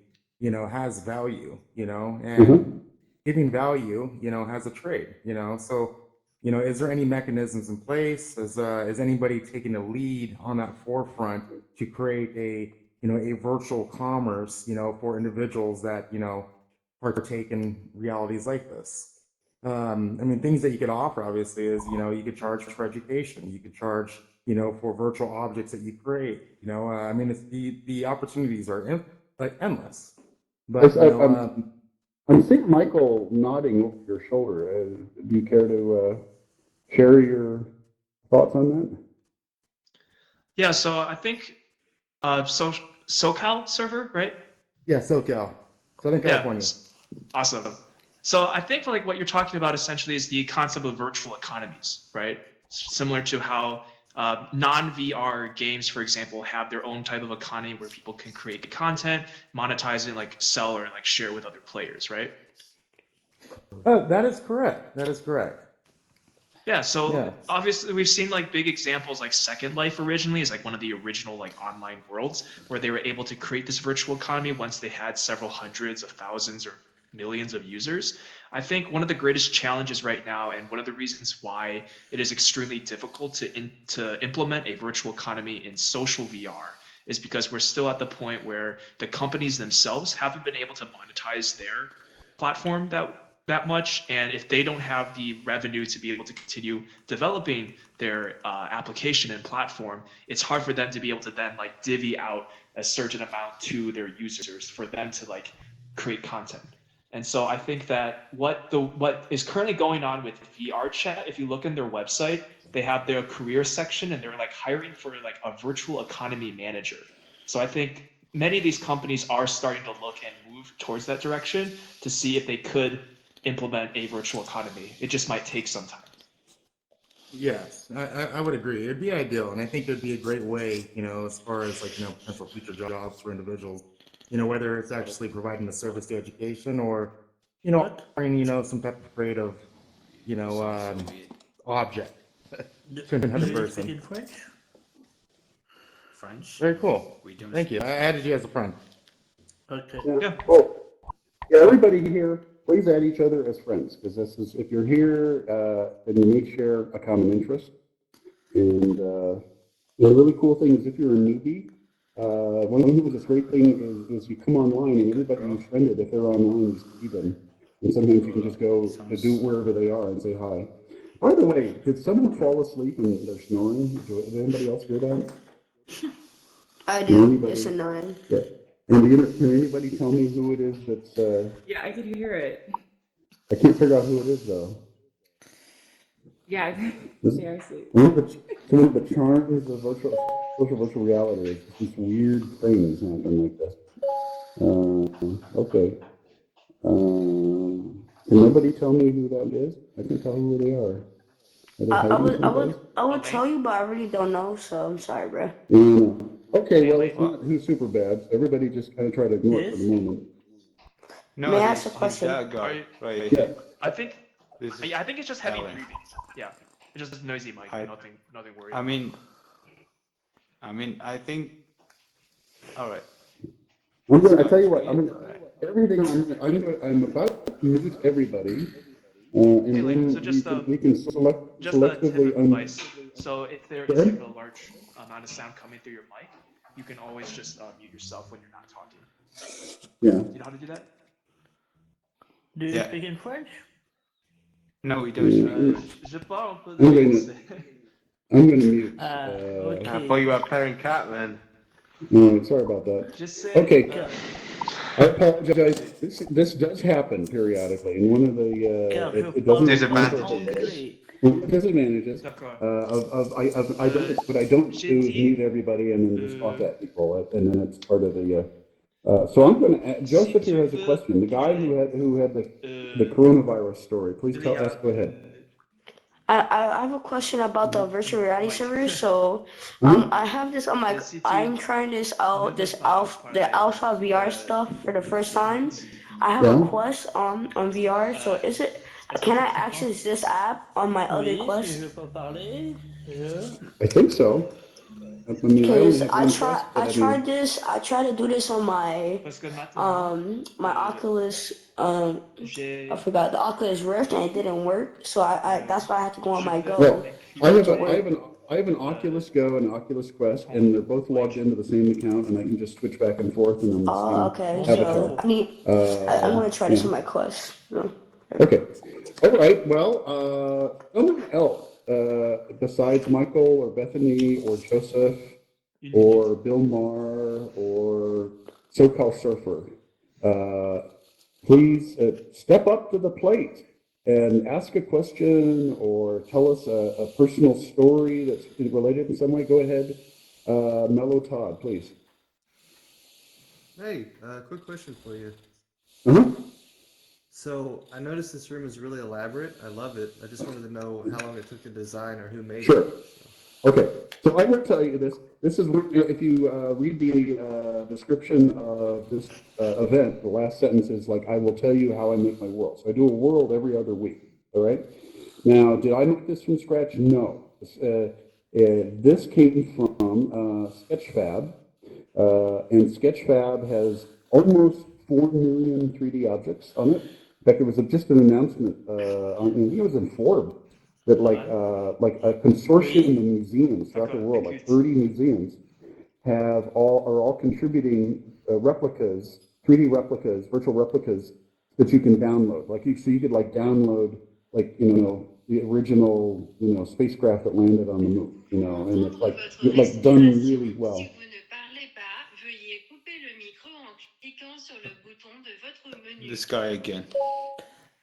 has value, Uh-huh. and giving value, has a trade, So, is there any mechanisms in place? Is anybody taking a lead on that forefront to create a virtual commerce, for individuals that, partake in realities like this? I mean, things that you could offer obviously is, you could charge for education, you could charge, for virtual objects that you create. I mean, it's the opportunities are like endless. I, But I, I'm seeing Michael nodding over your shoulder. Do you care to share your thoughts on that? Yeah, so I think SoCal server, right? Yeah, SoCal, Southern Yeah, California. awesome. So I think like what you're talking about essentially is the concept of virtual economies, right? Similar to how non-VR games, for example, have their own type of economy where people can create content, monetize it, like sell or like share with other players, right? That is correct. That is correct. Yeah, so Yeah. obviously we've seen like big examples like Second Life originally is like one of the original like online worlds where they were able to create this virtual economy once they had several hundreds of thousands or millions of users. I think one of the greatest challenges right now and one of the reasons why it is extremely difficult to implement a virtual economy in social VR is because we're still at the point where the companies themselves haven't been able to monetize their platform that much, and if they don't have the revenue to be able to continue developing their application and platform, it's hard for them to be able to then like divvy out a certain amount to their users for them to like create content. And so I think that what is currently going on with VR chat, if you look in their website, they have their career section and they're like hiring for like a virtual economy manager. So I think many of these companies are starting to look and move towards that direction to see if they could implement a virtual economy. It just might take some time. Yes, I would agree. It'd be ideal, and I think it'd be a great way, as far as like, potential future jobs for individuals, whether it's actually providing a service to education or, offering, some type of creative, object to another person. In French? French? Very cool. We don't Thank you. I added you as a friend. Okay. Yeah. Well, yeah, everybody here, please add each other as friends, because this is, if you're here, then you may share a common interest. And the really cool thing is if you're a newbie, one of the great thing is you come online and everybody you friended, if they're online, you see them. And sometimes you can just go to do wherever they are and say hi. By the way, did someone fall asleep and they're snoring? Did anybody else hear that? I do. Anybody? It's annoying. Yeah. And can anybody tell me who it is that's, Yeah, I could hear it. I can't figure out who it is though. Yeah, This- seriously. One of the charms of virtual reality is these weird things happen like this. Okay. Can nobody tell me who that is? I can tell who they are. Are they I hiding would, I someplace? would, I would Elaine? tell you, but I really don't know, so I'm sorry, bro. Yeah. Okay, Hey, well, Elaine. it's not who's super bad, so everybody just kind of try to ignore it for the Yes. moment. No, May I ask a he's question? that guy Are you- right Yeah. here. I think This is I think it's just heavy Ellen. breathing. Yeah. It's just a noisy mic. I- Nothing worried. I mean, I think. All right. I tell you what, I'm about to mute everybody. And Hey, Elaine, then so just we can just a tip selectively of advice. So if there Go is ahead. like a large amount of sound coming through your mic, you can always just mute yourself when you're not talking. Yeah. Do you know how to do that? Do you Yeah. speak in French? No, we don't speak Mm. French. Je parle un peu I'm de gonna- français. I'm gonna mute. Okay. I thought you were a parent cat, man. No, sorry about that. Je sais. Okay. I apologize. This does happen periodically, and one of the Car je it doesn't. Disadvantages. anglais. One of the disadvantages D'accord. I don't what I don't J'ai do is dit, mute everybody and then just talk at people, and then it's part of the. So I'm going to. Joseph here has a question. The guy who had the coronavirus story. Please ask. Go ahead. I have a question about the virtual reality server. So, Mhm. I have this on my. Si tu I'm trying this out. ne This veux pas the parler, Alpha VR stuff for the first time. I have Yeah. a Quest on VR. So is it? Can I access this app on my other Oui, si Quest? je peux parler. Je... I think so. I mean, I only Because have one Quest, but I I mean, tried this. I tried to do this on my parce que maintenant, my Oculus I j'ai forgot the Oculus Rift and it didn't work. So I that's why I had to go on je my peux Go. well, I have to a, work. I have an Oculus Go and an Oculus Quest, and they're both logged into the same account, and I can just switch back and forth, and I'm the Oh, same okay. avatar. So I'm gonna try this Yeah. on my Quest. So, Okay. All right. Well, someone else besides Michael or Bethany or Joseph or Bill Maher or SoCal Surfer, please step up to the plate and ask a question or tell us a personal story that's related in some way. Go ahead, Mellow Todd, please. Hey, quick question for you. Uh-huh. So I noticed this room is really elaborate. I love it. I just wanted to know how long it took to design or who made Sure. it. Okay, so I will tell you this. This is if you read the description of this event, the last sentence is like, I will tell you how I make my world. So I do a world every other week, all right? Now, did I make this from scratch? No. This came from Sketchfab, and Sketchfab has almost 4 million 3D objects on it. In fact, there was just an announcement, I think it was in Forbes, that like a consortium of museums throughout the world, like 30 museums, are all contributing replicas, 3D replicas, virtual replicas that you can download. So you could like download the original spacecraft that landed on the moon, and it's like done really well. This guy again.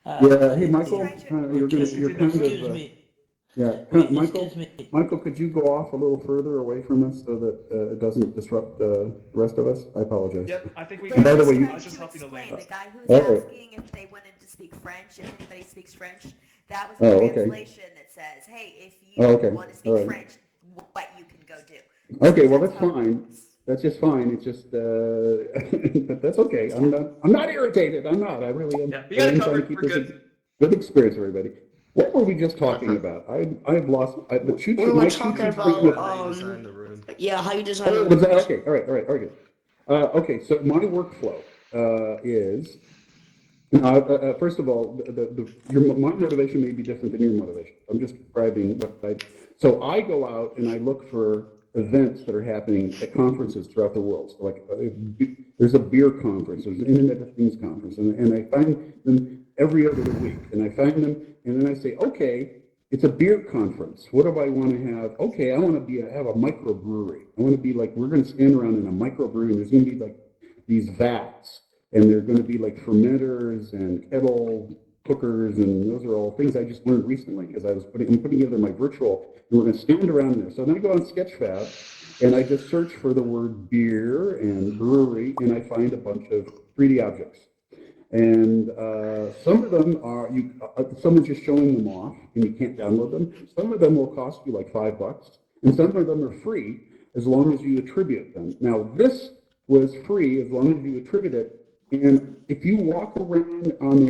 Yeah, hey Michael, you're Excuse kind of me. yeah, Wait, Michael. excuse me. Michael, could you go off a little further away from us so that it doesn't disrupt the rest of us? I apologize. Yep, I think we And got by the this. way, I was just helping to Explain, land. the guy who's all right. asking if they wanted to speak French, if anybody speaks French, that was Oh, the okay. translation that says, hey, if you Oh, okay. want to speak All right. French, what you can go do. Okay, So well that's that's how it fine. works. That's just fine. It's just but that's okay. I'm not irritated. I'm not. I really am. Yeah, we got it I'm trying to covered. keep We're this good. good experience for everybody. What were we just talking about? I've lost. But shoot, We were Mike, talking shoot Talking your about about how you designed the room. yeah, how you design Oh, the was that rooms. okay? All right, all right, all right. Okay, so my workflow is first of all, my motivation may be different than your motivation. I'm just describing what I. So I go out and I look for events that are happening at conferences throughout the world. So like, there's a beer conference, there's an Internet of Things conference, and I find them every other week. And I find them, and then I say, okay, it's a beer conference. What do I want to have? Okay, I want to have a microbrewery. I want to be like, we're going to stand around in a microbrewery, and there's going to be like these vats, and they're going to be like fermenters and kettle cookers, and those are all things I just learned recently because I'm putting together my virtual, and we're going to stand around there. So then I go on Sketchfab, and I just search for the word beer and brewery, and I find a bunch of 3D objects. And some of them are someone's just showing them off, and you can't download them. Some of them will cost you like $5, and some of them are free as long as you attribute them. Now this was free as long as you attribute it. And if you walk around on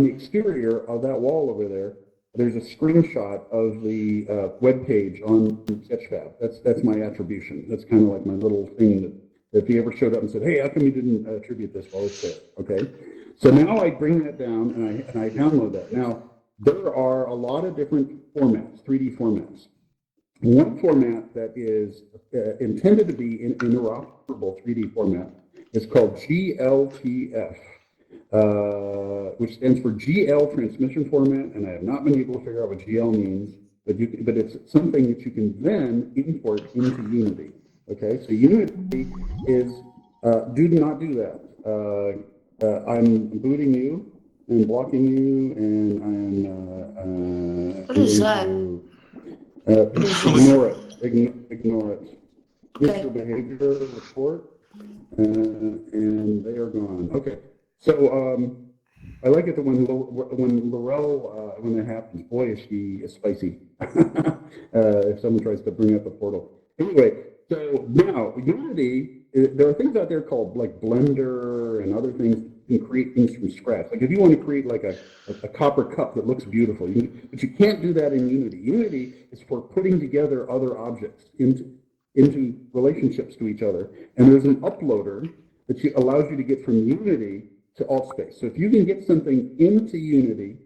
the exterior of that wall over there, there's a screenshot of the web page on Sketchfab. That's my attribution. That's kind of like my little thing that if he ever showed up and said, "Hey, how come you didn't attribute this?" Well, it's there. Okay. So now I bring that down and I download that. Now there are a lot of different formats, 3D formats. One format that is intended to be an interoperable 3D format is called GLTF, which stands for GL transmission format, and I have not been able to figure out what GL means, but it's something that you can then import into Unity. Okay, so Unity is do not do that. I'm booting you and blocking you, and I'm What is going that? to Is ignore it. Ignore it. Okay. User behavior report, and they are gone. Okay. So I like it that when Laurel, when that happens, boy, is she spicy. If someone tries to bring up a portal. Anyway, so now Unity, there are things out there called like Blender and other things. You can create things from scratch. Like if you want to create like a copper cup that looks beautiful, but you can't do that in Unity. Unity is for putting together other objects into relationships to each other. And there's an uploader that allows you to get from Unity to AltSpace. So if you can get something into Unity,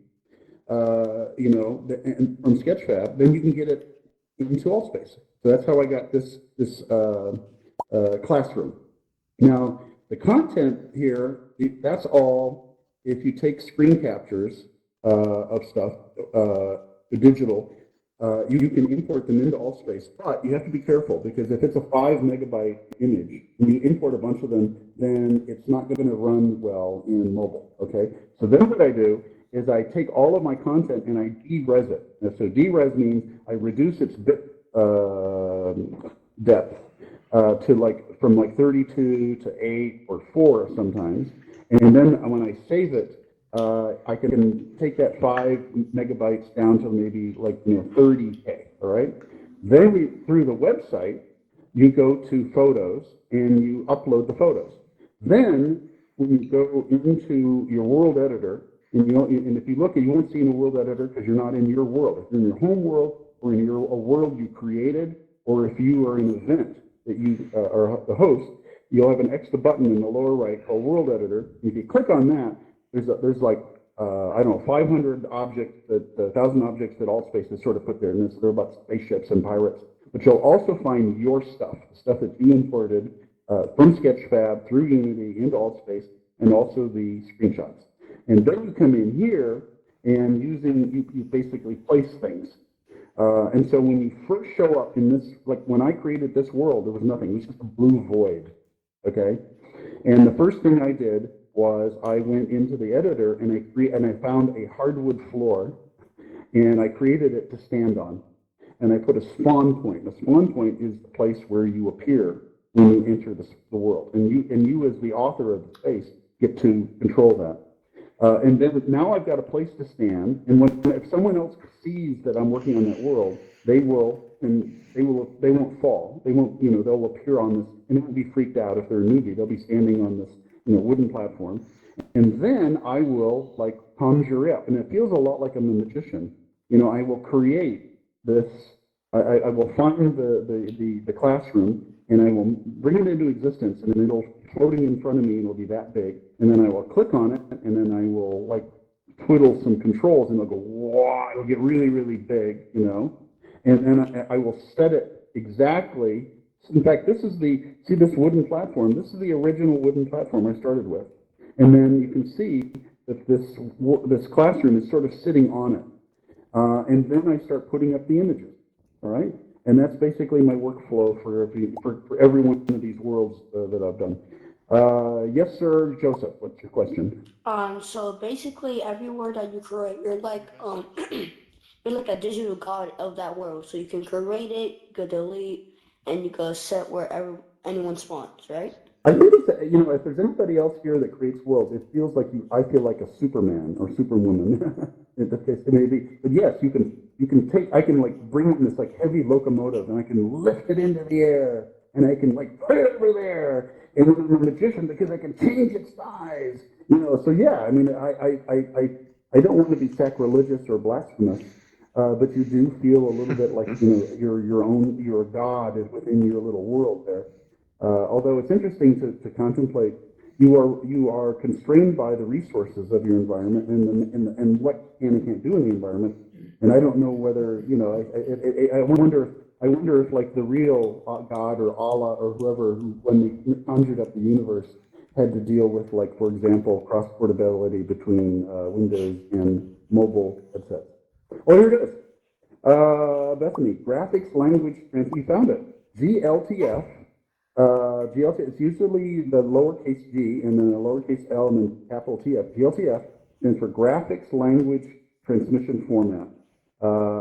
and from Sketchfab, then you can get it into AltSpace. So that's how I got this classroom. Now, the content here, that's all if you take screen captures of stuff, digital, you can import them into AllSpace, but you have to be careful because if it's a 5 MB image and you import a bunch of them, then it's not going to run well in mobile. Okay, so then what I do is I take all of my content and I de-res it. And so de-res means I reduce its bit depth to like from like 32 to 8 or 4 sometimes. And then when I save it, I can take that 5 megabytes down to maybe like 30K. All right. Then through the website, you go to photos and you upload the photos. Then when you go into your world editor, and if you look, you won't see in the world editor because you're not in your world. If you're in your home world or in a world you created, or if you are an event that you are the host, you'll have an extra button in the lower right called World Editor. If you click on that, there's like I don't know, 500 objects, 1,000 objects that Altspace has sort of put there, and they're about spaceships and pirates. But you'll also find your stuff, the stuff that you imported from Sketchfab through Unity into Altspace, and also the screenshots. And then you come in here and you basically place things. And so when you first show up in this, like when I created this world, there was nothing. It was just a blue void, okay? And the first thing I did was I went into the editor and I found a hardwood floor, and I created it to stand on. And I put a spawn point. A spawn point is the place where you appear when you enter the world. And you as the author of the space get to control that. And then now I've got a place to stand, and if someone else sees that I'm working on that world, they won't fall. They won't, they'll appear on this, and they won't be freaked out if they're a newbie. They'll be standing on this, wooden platform, and then I will like conjure up, and it feels a lot like I'm a magician. I will create this. I will find the classroom, and I will bring it into existence, and it'll floating in front of me, and it'll be that big. And then I will click on it, and then I will like twiddle some controls, and it'll go, wow, it'll get really, really big, And then I will set it exactly. In fact, see this wooden platform? This is the original wooden platform I started with. And then you can see that this classroom is sort of sitting on it. And then I start putting up the images, all right? And that's basically my workflow for every one of these worlds that I've done. Yes, sir, Joseph, what's your question? So basically every word that you create, you're like you're like a digital god of that world. So you can create it, you can delete, and you can set wherever anyone spawns, right? I think it's, if there's anybody else here that creates worlds, it feels like I feel like a Superman or Superwoman. In this case, it may be. But yes, I can like bring in this like heavy locomotive, and I can lift it into the air, and I can like put it over there, and I'm a magician because I can change its size. So yeah, I mean, I don't want to be sacrilegious or blasphemous, but you do feel a little bit like you're a god within your little world there. Although it's interesting to contemplate, you are constrained by the resources of your environment and what you can and can't do in the environment. And I don't know whether I wonder if like the real God or Allah or whoever, when they conjured up the universe, had to deal with, like, for example, cross portability between Windows and mobile headsets. Oh, here it is. Bethany, graphics language, you found it. GLTF. GLTF, it's usually the lowercase g and then a lowercase l and then capital TF. GLTF stands for Graphics Language Transmission Format.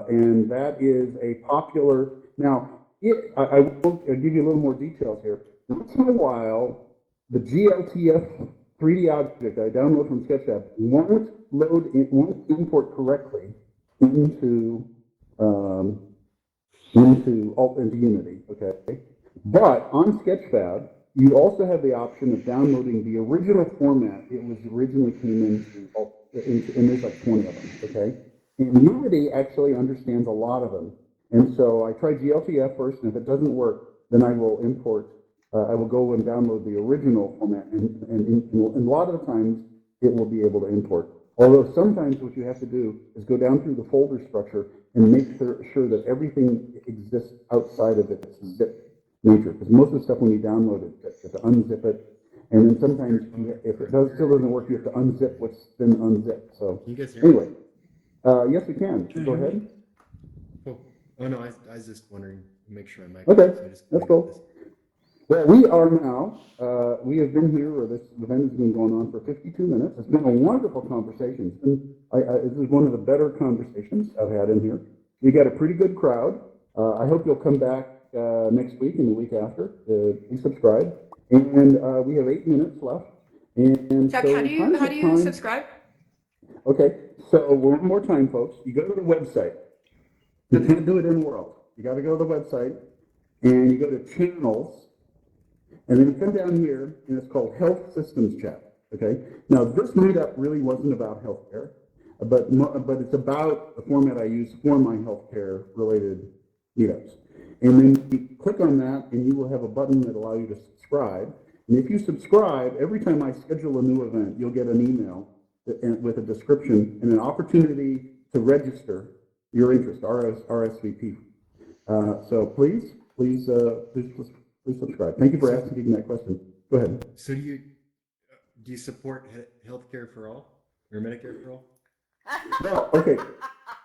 And that is a popular, now, I will give you a little more details here. Once in a while, the GLTF 3D object I download from Sketchfab won't import correctly into Unity, okay? But on Sketchfab, you also have the option of downloading the original format it was originally came into, and there's like 20 of them, okay? And Unity actually understands a lot of them. And so I tried GLTF first, and if it doesn't work, then I will I will go and download the original format, and a lot of the times it will be able to import. Although sometimes what you have to do is go down through the folder structure and make sure that everything exists outside of its zip nature. Because most of the stuff when you download it, you have to unzip it. And then sometimes if it still doesn't work, you have to unzip what's been unzipped. So anyway, yes, we can. Go ahead. Oh no, I was just wondering, make sure I'm okay. That's cool. Well, we are now, we have been here, or this event has been going on for 52 minutes. It's been a wonderful conversation. This is one of the better conversations I've had in here. We got a pretty good crowd. I hope you'll come back next week and the week after. Please subscribe. And we have 8 minutes left. And Chuck, so how do you subscribe? Okay, so one more time, folks. You go to the website. You can't do it in World. You got to go to the website, and you go to channels, and then you come down here, and it's called Health Systems Chat. Okay. Now this meetup really wasn't about healthcare, but it's about the format I use for my healthcare related meetups. And then you click on that, and you will have a button that allows you to subscribe. And if you subscribe, every time I schedule a new event, you'll get an email with a description and an opportunity to register your interest, RSVP. So please subscribe. Thank you for asking that question. Go ahead. So do you support healthcare for all or Medicare for all? Well, okay.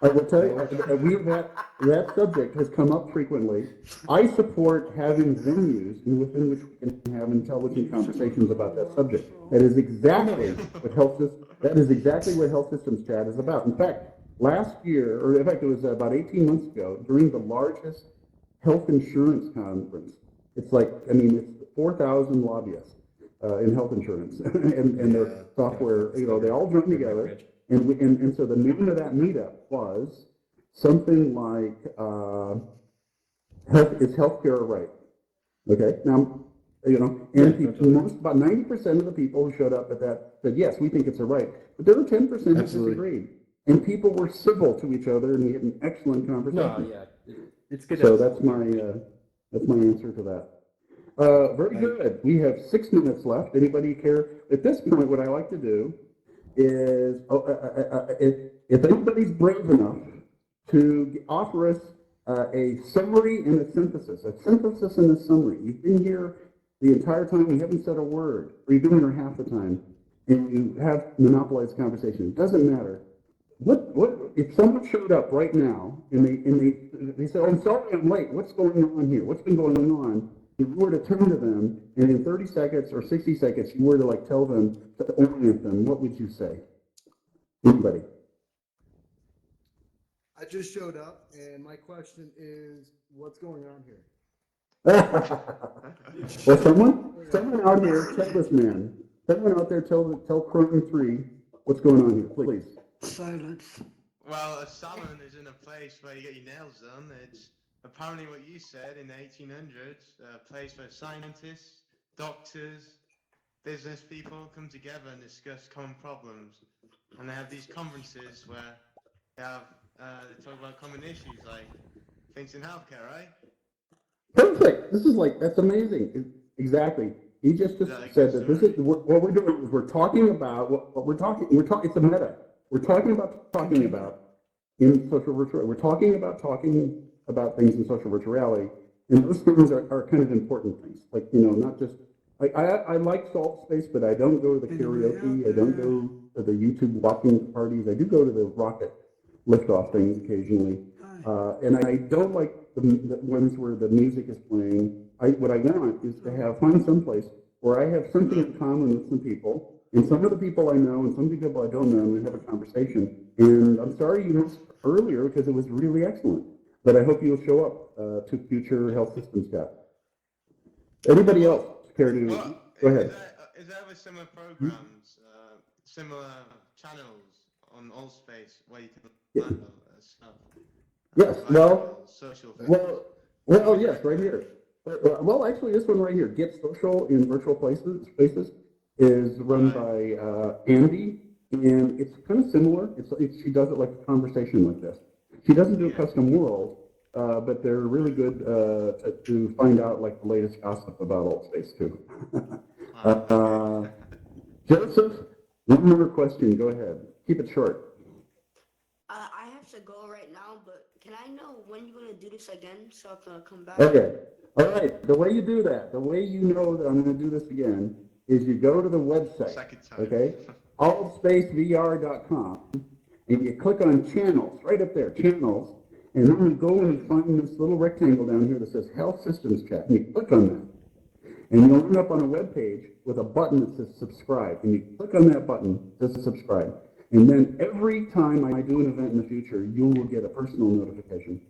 I will tell you, that subject has come up frequently. I support having venues within which we can have intelligent conversations about that subject. That is exactly what Health Systems Chat is about. In fact, last year, or in fact, it was about 18 months ago, during the largest health insurance conference. It's like, it's 4,000 lobbyists in health insurance and their software. They all joined together. And so the name of that meetup was something like "Is healthcare a right?" Okay, now about 90% of the people who showed up at that said yes, we think it's a right, but there were 10% who disagreed, and people were civil to each other, and we had an excellent conversation. No, yeah, it's good. So that's my answer to that. Very good. We have 6 minutes left. Anybody care? At this point, what I like to do is if anybody's brave enough to offer us a summary and a synthesis and a summary. You've been here the entire time, you haven't said a word, or you've been here half the time, and you have monopolized conversation. It doesn't matter. What if someone showed up right now and they said, "Oh, I'm sorry, I'm late. What's going on here? What's been going on?" If you were to turn to them, and in 30 seconds or 60 seconds, you were to tell them, to orient them, what would you say? Anybody? I just showed up, and my question is, what's going on here? Well, someone out here, tell this man. Someone out there, tell Chrome 3 what's going on here, please. Silence. Well, a salon is in a place where you get your nails done. It's apparently what you said in the 1800s, a place where scientists, doctors, business people come together and discuss common problems. And they have these conferences where they talk about common issues like things in healthcare, right? Perfect. That's amazing. Exactly. He just said that this is what we're doing is we're talking about what we're talking. It's a meta. We're talking about in social virtual. We're talking about things in social virtual reality, and those things are kind of important things. Not just I like Salt Space, but I don't go to the karaoke. I don't go to the YouTube walking parties. I do go to the rocket liftoff things occasionally, and I don't like the ones where the music is playing. What I want is to find some place where I have something in common with some people, and some of the people I know, and some people I don't know, and we have a conversation. And I'm sorry you missed earlier because it was really excellent. But I hope you'll show up to future Health Systems Chat. Anybody else care to go ahead? Is there ever similar programs, similar channels on Allspace where you can learn stuff? Yes. Social Yes, right here. Well, actually, this one right here, Get Social in Virtual Spaces, is run by Andy, and it's kind of similar. She does it like a conversation like this. She doesn't do a custom world, but they're really good to find out the latest gossip about Allspace too. Joseph, one more question. Go ahead. Keep it short. I have to go right now, but can I know when you're going to do this again so I can come back? Okay. All right. The way you do that, the way you know that I'm going to do this again, is you go to the website, okay, allspacevr.com, and you click on channels, right up there, channels, and then you go and you find this little rectangle down here that says Health Systems Chat, and you click on that. And you'll end up on a web page with a button that says subscribe, and you click on that button, it says subscribe. And then every time I do an event in the future, you will get a personal notification.